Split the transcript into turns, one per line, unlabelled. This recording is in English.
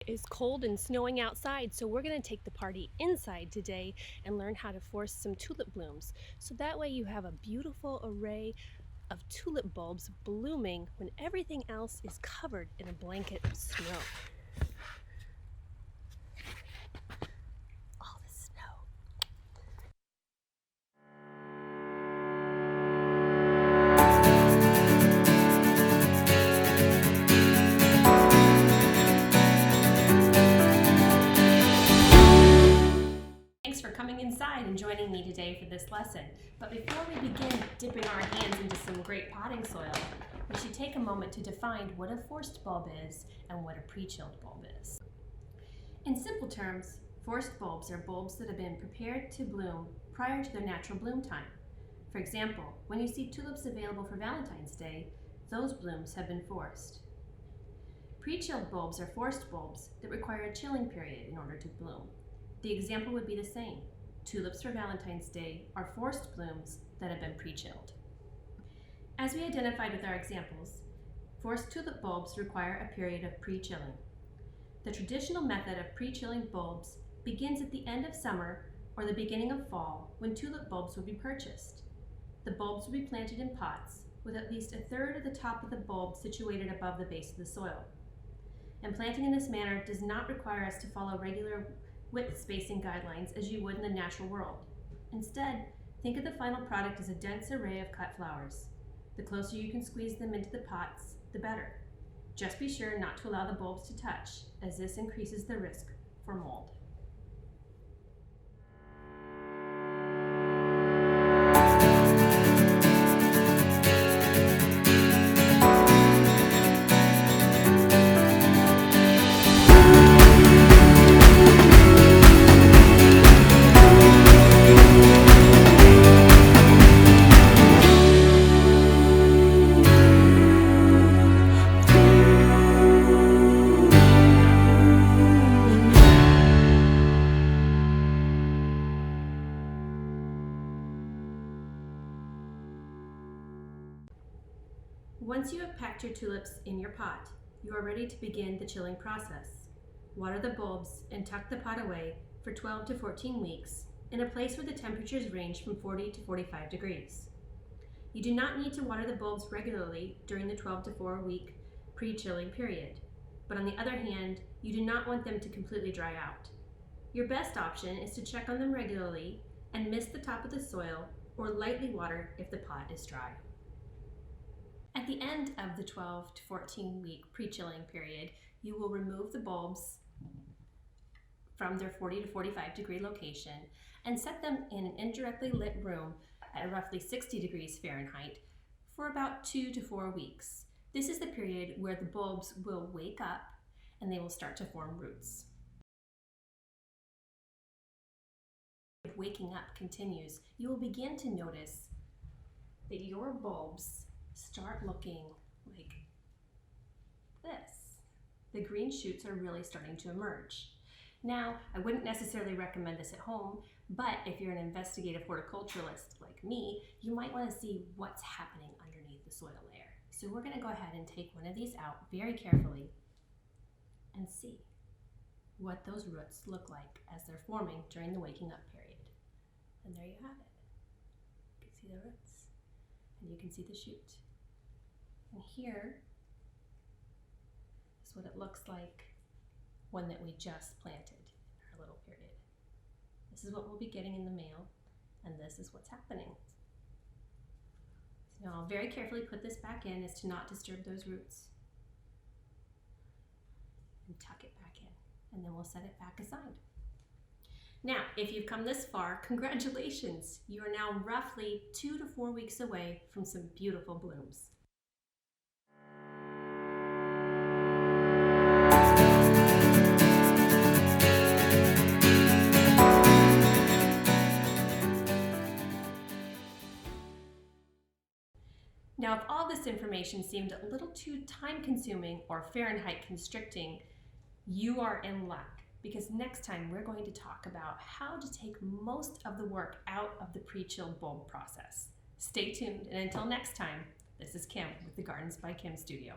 It's cold and snowing outside, so we're going to take the party inside today and learn how to force some tulip blooms. So that way you have a beautiful array of tulip bulbs blooming when everything else is covered in a blanket of snow. All the snow. Thanks for coming inside and joining me today for this lesson. But before we begin dipping our hands into some great potting soil, we should take a moment to define what a forced bulb is and what a pre-chilled bulb is. In simple terms, forced bulbs are bulbs that have been prepared to bloom prior to their natural bloom time. For example, when you see tulips available for Valentine's Day, those blooms have been forced. Pre-chilled bulbs are forced bulbs that require a chilling period in order to bloom. The example would be the same. Tulips for Valentine's Day are forced blooms that have been pre-chilled. As we identified with our examples, forced tulip bulbs require a period of pre-chilling. The traditional method of pre-chilling bulbs begins at the end of summer or the beginning of fall when tulip bulbs will be purchased. The bulbs will be planted in pots with at least a third of the top of the bulb situated above the base of the soil. And planting in this manner does not require us to follow regular width spacing guidelines as you would in the natural world. Instead, think of the final product as a dense array of cut flowers. The closer you can squeeze them into the pots, the better. Just be sure not to allow the bulbs to touch, as this increases the risk for mold. Once you have packed your tulips in your pot, you are ready to begin the chilling process. Water the bulbs and tuck the pot away for 12 to 14 weeks in a place where the temperatures range from 40 to 45 degrees. You do not need to water the bulbs regularly during the 12 to 4 week pre-chilling period, but on the other hand, you do not want them to completely dry out. Your best option is to check on them regularly and mist the top of the soil or lightly water if the pot is dry. At the end of the 12 to 14 week pre-chilling period, you will remove the bulbs from their 40 to 45 degree location and set them in an indirectly lit room at roughly 60 degrees Fahrenheit for about 2 to 4 weeks. This is the period where the bulbs will wake up and they will start to form roots. If waking up continues, you will begin to notice that your bulbs start looking like this. The green shoots are really starting to emerge. Now, I wouldn't necessarily recommend this at home, but if you're an investigative horticulturalist like me, you might want to see what's happening underneath the soil layer. So we're going to go ahead and take one of these out very carefully and see what those roots look like as they're forming during the waking up period. And there you have it. You can see the roots and you can see the shoot. And here is what it looks like one that we just planted in our little period. This is what we'll be getting in the mail, and this is what's happening. So now I'll very carefully put this back in as to not disturb those roots. And tuck it back in, and then we'll set it back aside. Now, if you've come this far, congratulations! You are now roughly 2 to 4 weeks away from some beautiful blooms. Now, if all this information seemed a little too time-consuming or Fahrenheit constricting, you are in luck, because next time we're going to talk about how to take most of the work out of the pre-chilled bulb process. Stay tuned, and until next time, this is Kim with the Gardens by Kim Studio.